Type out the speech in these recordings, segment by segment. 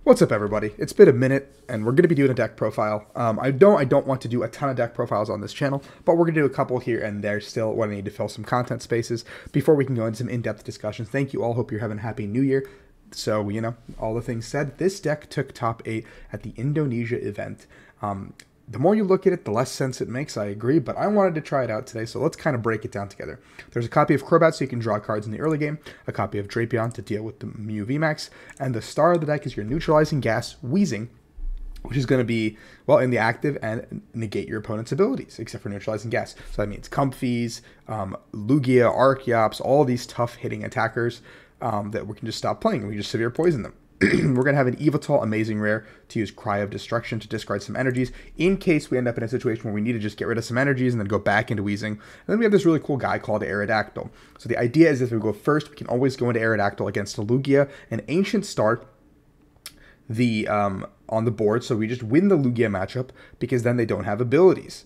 What's up, everybody? It's been a minute, and we're going to be doing a deck profile. I don't want to do a ton of deck profiles on this channel, but we're going to do a couple here and there still when I need to fill some content spaces before we can go into some in-depth discussions. Thank you all. Hope you're having a happy new year. So, all the things said, this deck took top 8 at the Indonesia event. The more you look at it, the less sense it makes, I agree, but I wanted to try it out today, so let's kind of break it down together. There's a copy of Crobat so you can draw cards in the early game, a copy of Drapion to deal with the Mew VMAX, and the star of the deck is your neutralizing gas, Wheezing, which is going to be, well, in the active and negate your opponent's abilities, except for neutralizing gas. So that means Comfeys, Lugia, Archeops, all these tough hitting attackers that we can just stop playing, and we just severe poison them. We're going to have an Yveltal Amazing Rare to use Cry of Destruction to discard some energies in case we end up in a situation where we need to just get rid of some energies and then go back into Wheezing. And then we have this really cool guy called Aerodactyl. So the idea is if we go first, we can always go into Aerodactyl against a Lugia, an Ancient Star, on the board, so we just win the Lugia matchup because then they don't have abilities.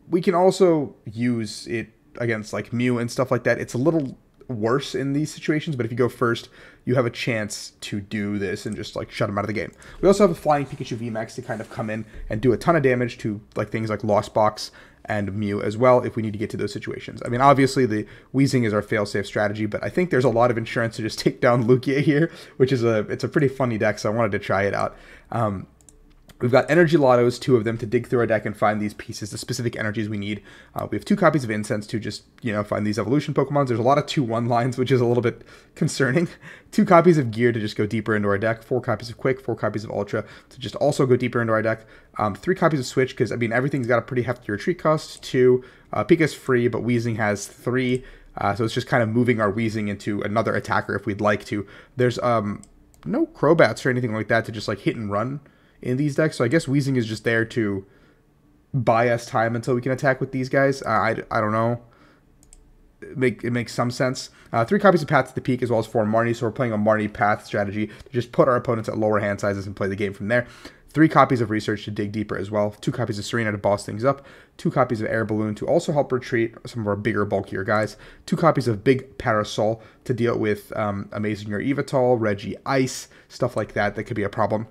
We can also use it against like Mew and stuff like that. It's a little worse in these situations, but if you go first, you have a chance to do this and just like shut them out of the game. We also have a Flying Pikachu VMAX to kind of come in and do a ton of damage to like things like Lost Box and Mew as well if we need to get to those situations. I mean, obviously the Wheezing is our fail-safe strategy, but I think there's a lot of insurance to just take down Lugia here, which is it's a pretty funny deck, so I wanted to try it out. We've got Energy Lottos, 2 of them, to dig through our deck and find these pieces, the specific energies we need. We have 2 copies of Incense to just, find these evolution Pokemons. There's a lot of 2-1 lines, which is a little bit concerning. 2 copies of Gear to just go deeper into our deck. 4 copies of Quick, 4 copies of Ultra to just also go deeper into our deck. 3 copies of Switch, because, I mean, everything's got a pretty hefty retreat cost. 2, Pika's free, but Wheezing has 3. So it's just kind of moving our Wheezing into another attacker if we'd like to. There's no Crobats or anything like that to just, like, hit and run in these decks, so I guess Wheezing is just there to buy us time until we can attack with these guys. I don't know. It makes some sense. 3 copies of Path to the Peak as well as 4 Marnie, so we're playing a Marnie Path strategy to just put our opponents at lower hand sizes and play the game from there. 3 copies of Research to dig deeper as well. 2 copies of Serena to boss things up. 2 copies of Air Balloon to also help retreat some of our bigger, bulkier guys. 2 copies of Big Parasol to deal with Amazing or Yveltal, Reggie Ice, stuff like that could be a problem.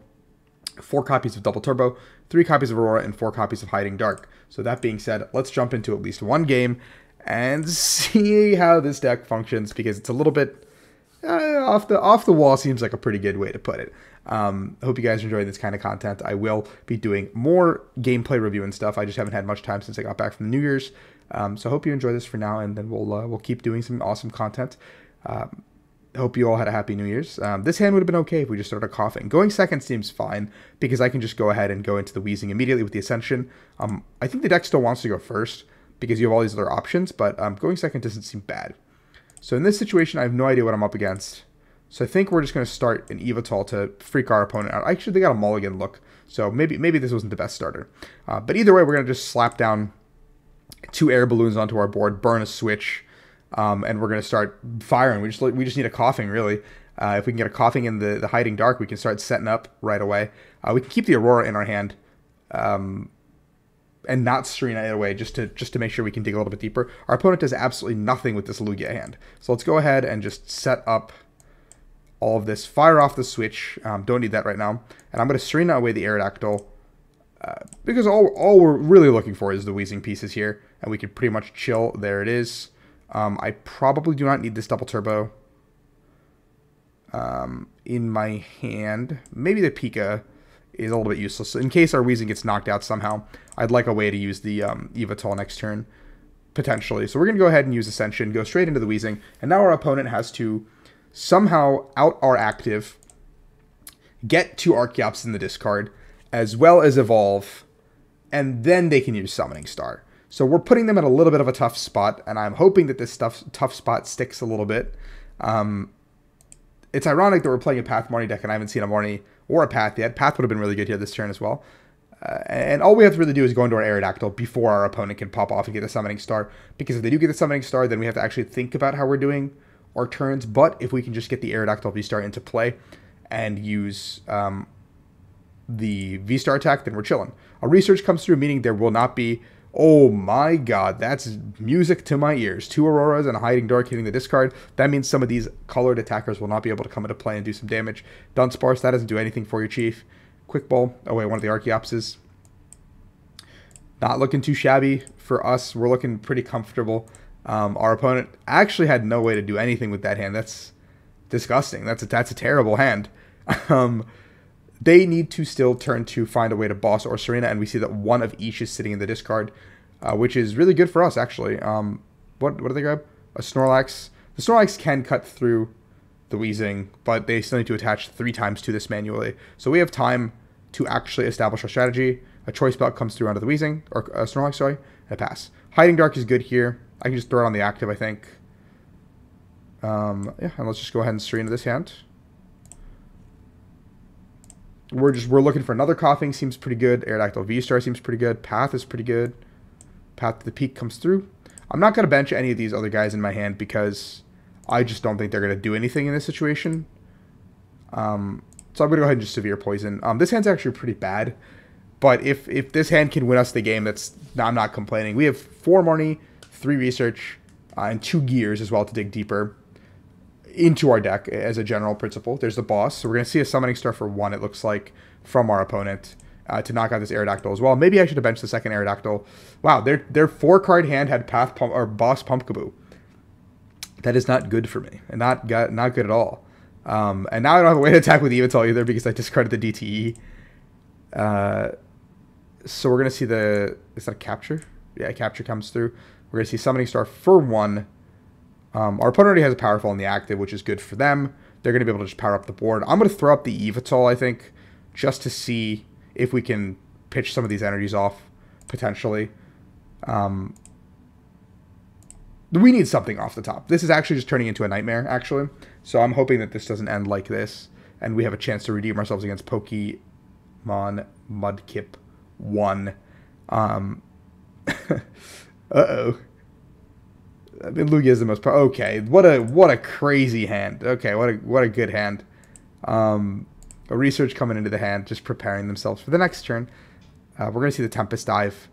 4 copies of Double Turbo, 3 copies of Aurora, and 4 copies of Hiding Dark. So that being said, let's jump into at least one game and see how this deck functions, because it's a little bit off the wall. Seems like a pretty good way to put it. I hope you guys are enjoying this kind of content. I will be doing more gameplay review and stuff. I just haven't had much time since I got back from the New Year's. So I hope you enjoy this for now, and then we'll keep doing some awesome content. Hope you all had a happy New Year's. This hand would have been okay if we just started coughing. Going second seems fine, because I can just go ahead and go into the Wheezing immediately with the Ascension. I think the deck still wants to go first, because you have all these other options, but going second doesn't seem bad. So in this situation, I have no idea what I'm up against. So I think we're just going to start an Yveltal to freak our opponent out. Actually, they got a mulligan look, so maybe this wasn't the best starter. But either way, we're going to just slap down 2 Air Balloons onto our board, burn a Switch, and we're going to start firing. We just need a coughing, really. If we can get a coughing in the Hiding Dark, we can start setting up right away. We can keep the Aurora in our hand, and not Serena it away, just to make sure we can dig a little bit deeper. Our opponent does absolutely nothing with this Lugia hand. So let's go ahead and just set up all of this. Fire off the Switch. Don't need that right now. And I'm going to Serena away the Aerodactyl, because all we're really looking for is the Wheezing pieces here, and we can pretty much chill. There it is. I probably do not need this Double Turbo in my hand. Maybe the Pika is a little bit useless. In case our Wheezing gets knocked out somehow, I'd like a way to use the Yveltal next turn, potentially. So we're going to go ahead and use Ascension, go straight into the Wheezing, and now our opponent has to somehow out our active, get 2 Archeops in the discard, as well as evolve, and then they can use Summoning Star. So we're putting them at a little bit of a tough spot, and I'm hoping that this tough spot sticks a little bit. It's ironic that we're playing a Path Marnie deck, and I haven't seen a Marnie or a Path yet. Path would have been really good here this turn as well. And all we have to really do is go into our Aerodactyl before our opponent can pop off and get the Summoning Star. Because if they do get the Summoning Star, then we have to actually think about how we're doing our turns. But if we can just get the Aerodactyl V-Star into play and use the V-Star attack, then we're chilling. A Research comes through, meaning there will not be Oh my god, that's music to my ears. 2 Auroras and a Hiding Dark hitting the discard. That means some of these colored attackers will not be able to come into play and do some damage. Dunsparce, that doesn't do anything for your Chief. Quick Ball. Oh wait, one of the Archeopses. Not looking too shabby for us. We're looking pretty comfortable. Our opponent actually had no way to do anything with that hand. That's disgusting. That's a terrible hand. They need to still turn to find a way to boss or Serena, and we see that one of each is sitting in the discard, which is really good for us, actually. What do they grab? A Snorlax. The Snorlax can cut through the Weezing, but they still need to attach 3 times to this manually. So we have time to actually establish our strategy. A Choice Belt comes through onto the Weezing, or Snorlax, sorry, and a pass. Hiding Dark is good here. I can just throw it on the active, I think. Yeah, and let's just go ahead and Serena this hand. We're looking for another Coughing, seems pretty good. Aerodactyl V-Star seems pretty good. Path is pretty good. Path to the Peak comes through. I'm not going to bench any of these other guys in my hand because I just don't think they're going to do anything in this situation. So I'm going to go ahead and just Severe Poison. This hand's actually pretty bad, but if this hand can win us the game, I'm not complaining. We have 4 money, 3 research, and 2 gears as well to dig deeper into our deck as a general principle. There's the boss. So we're going to see a Summoning Star for 1, it looks like, from our opponent to knock out this Aerodactyl as well. Maybe I should have benched the second Aerodactyl. Wow, their 4-card hand had Path Pump or Boss Pumpkaboo. That is not good for me, and not good at all. And now I don't have a way to attack with Yveltal either because I discarded the DTE. So we're going to see is that a Capture? Yeah, Capture comes through. We're going to see Summoning Star for 1. Our opponent already has a Powerful in the active, which is good for them. They're going to be able to just power up the board. I'm going to throw up the Yveltal, I think, just to see if we can pitch some of these energies off, potentially. We need something off the top. This is actually just turning into a nightmare, actually. So I'm hoping that this doesn't end like this, and we have a chance to redeem ourselves against Pokemon Mudkip 1. Uh-oh. I mean, Lugia is the most... Okay, what a crazy hand. Okay, what a good hand. A Research coming into the hand, just preparing themselves for the next turn. We're going to see the Tempest Dive,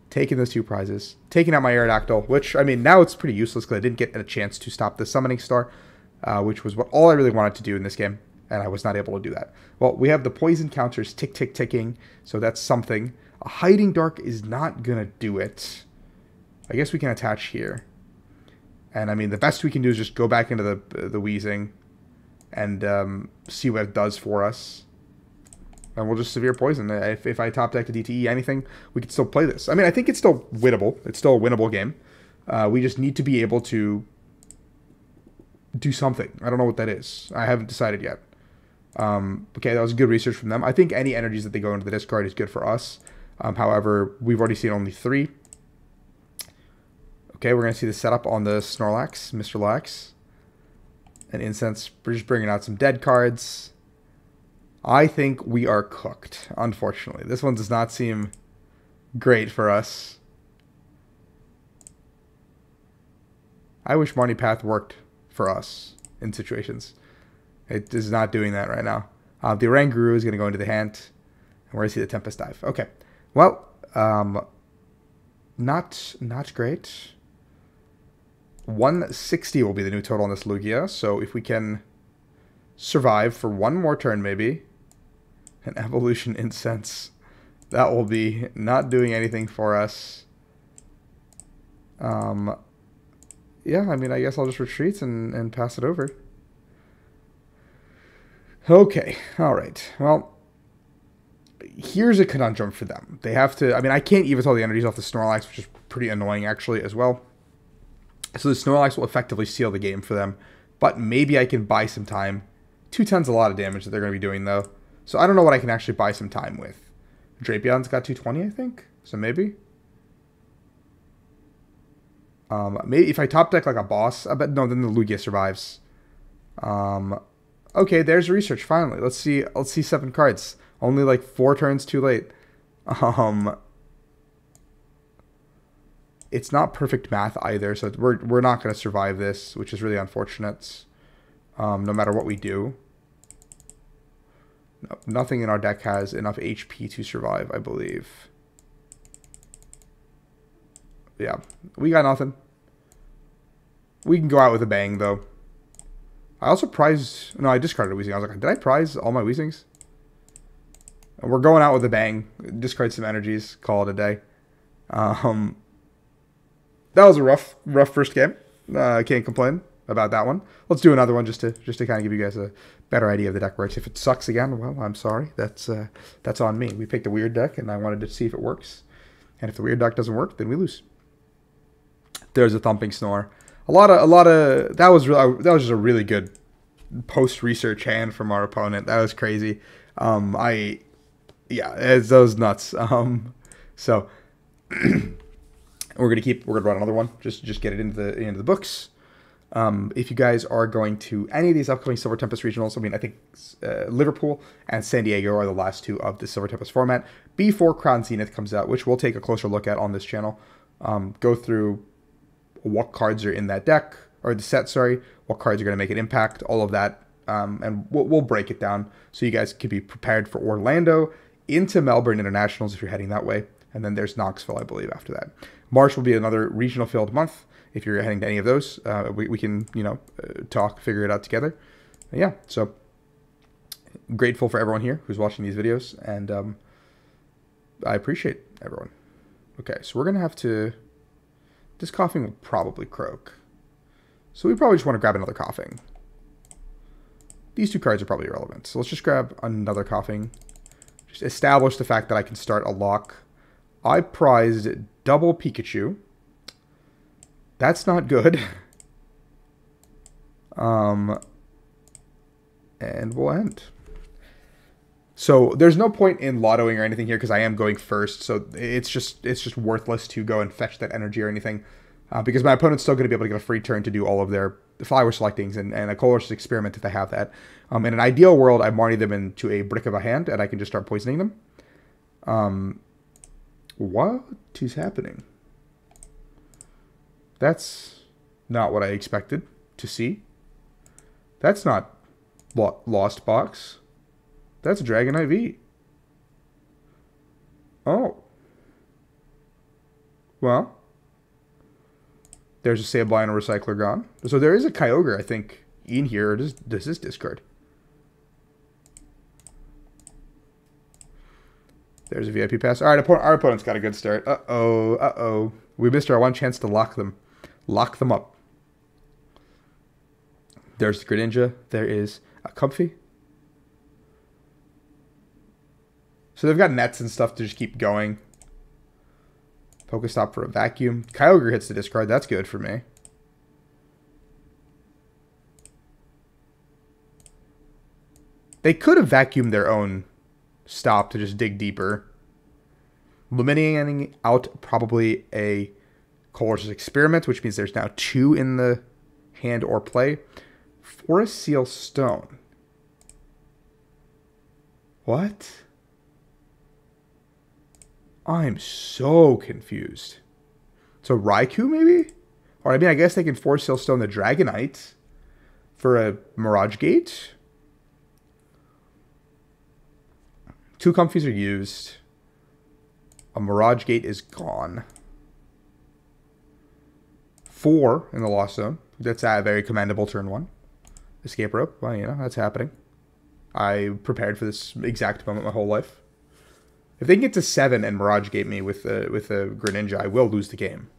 taking those 2 prizes, taking out my Aerodactyl, which, I mean, now it's pretty useless because I didn't get a chance to stop the Summoning Star, which was all I really wanted to do in this game, and I was not able to do that. Well, we have the poison counters ticking, so that's something. A Hiding Dark is not going to do it. I guess we can attach here. And, I mean, the best we can do is just go back into the Weezing and see what it does for us. And we'll just Severe Poison. If I top deck the DTE, anything, we can still play this. I mean, I think it's still winnable. It's still a winnable game. We just need to be able to do something. I don't know what that is. I haven't decided yet. Okay, that was good research from them. I think any energies that they go into the discard is good for us. However, we've already seen only 3. Okay, we're going to see the setup on the Snorlax, Mr. Lax. And Incense, we're just bringing out some dead cards. I think we are cooked, unfortunately. This one does not seem great for us. I wish Marnie Path worked for us in situations. It is not doing that right now. The Oranguru is going to go into the hand. And we're going to see the Tempest Dive. Okay. Well, not great. 160 will be the new total on this Lugia. So if we can survive for 1 more turn, maybe. An Evolution Incense. That will be not doing anything for us. Yeah, I mean, I guess I'll just retreat and pass it over. Okay, alright. Well, here's a conundrum for them. They have to... I mean, I can't even tell the energies off the Snorlax, which is pretty annoying, actually, as well. So the Snorlax will effectively seal the game for them. But maybe I can buy some time. 210's a lot of damage that they're going to be doing, though. So I don't know what I can actually buy some time with. Drapion's got 220, I think. So maybe. Maybe if I top deck like a boss, I bet no, then the Lugia survives. Okay, there's research finally. Let's see 7 cards. Only like 4 turns too late. It's not perfect math either, so we're not going to survive this, which is really unfortunate. No matter what we do. No, nothing in our deck has enough HP to survive, I believe. Yeah, we got nothing. We can go out with a bang, though. I also prized... No, I discarded a Weezing. I was like, did I prize all my Weezings? We're going out with a bang. Discard some energies. Call it a day. That was a rough first game. Can't complain about that one. Let's do another one just to kind of give you guys a better idea of the deck works. If it sucks again, well, I'm sorry. That's on me. We picked a weird deck, and I wanted to see if it works. And if the weird deck doesn't work, then we lose. There's a Thumping Snore. A lot of that was just a really good post research hand from our opponent. That was crazy. That was nuts. So we're gonna run another one. Just get it into the books. If you guys are going to any of these upcoming Silver Tempest regionals, I mean, I think Liverpool and San Diego are the last two of the Silver Tempest format before Crown Zenith comes out, which we'll take a closer look at on this channel. Go through what cards are in that deck, or the set, sorry, what cards are going to make an impact, all of that, and we'll break it down so you guys can be prepared for Orlando, into Melbourne Internationals if you're heading that way, and then there's Knoxville, I believe, after that. March will be another regional field month. If you're heading to any of those, we can, talk, figure it out together. Yeah, so grateful for everyone here who's watching these videos, and I appreciate everyone. Okay, so we're going to have to... This Coughing will probably croak. So we probably just want to grab another Coughing. These two cards are probably irrelevant. So let's just grab another Coughing. Just establish the fact that I can start a lock. I prized double Pikachu. That's not good. And we'll end. So there's no point in lottoing or anything here because I am going first. So it's just worthless to go and fetch that energy or anything because my opponent's still going to be able to get a free turn to do all of their flower selectings and a colorless experiment if they have that. In an ideal world, I marry them into a brick of a hand and I can just start poisoning them. What is happening? That's not what I expected to see. That's not Lost Box. That's Dragonite V. Oh. Well. There's a Sableye and a Recycler gone. So there is a Kyogre, I think, in here. Or does this discard? There's a VIP pass. All right, our opponent's got a good start. Uh-oh, uh-oh. We missed our one chance to lock them. Lock them up. There's the Greninja. There is a Comfy. So they've got nets and stuff to just keep going. Pokestop for a vacuum. Kyogre hits the discard. That's good for me. They could have vacuumed their own stop to just dig deeper. Eliminating out probably a Colorless Experiment, which means there's now 2 in the hand or play. Forest Seal Stone. What? I'm so confused. So Raikou, maybe? Or, I mean, I guess they can Force Seal Stone the Dragonite for a Mirage Gate. 2 Comfies are used. A Mirage Gate is gone. 4 in the Lost Zone. That's a very commendable turn 1. Escape Rope. Well, that's happening. I prepared for this exact moment my whole life. If they can get to 7 and Mirage Gate me with a Greninja, I will lose the game.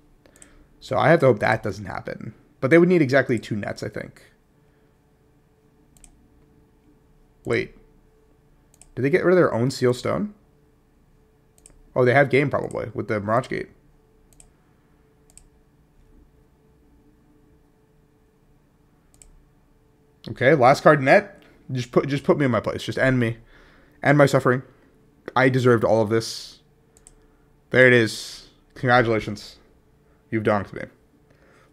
So I have to hope that doesn't happen. But they would need exactly 2 nets, I think. Wait. Did they get rid of their own Seal Stone? Oh, they have game probably with the Mirage Gate. Okay, last card net. Just put me in my place. Just end me. End my suffering. I deserved all of this. There it is. Congratulations. You've donked me.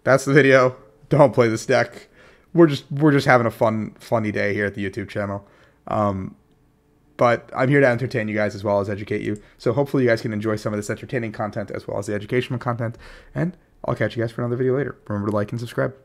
That's the video. Don't play this deck. We're just having a funny day here at the YouTube channel. But I'm here to entertain you guys as well as educate you. So hopefully you guys can enjoy some of this entertaining content as well as the educational content. And I'll catch you guys for another video later. Remember to like and subscribe.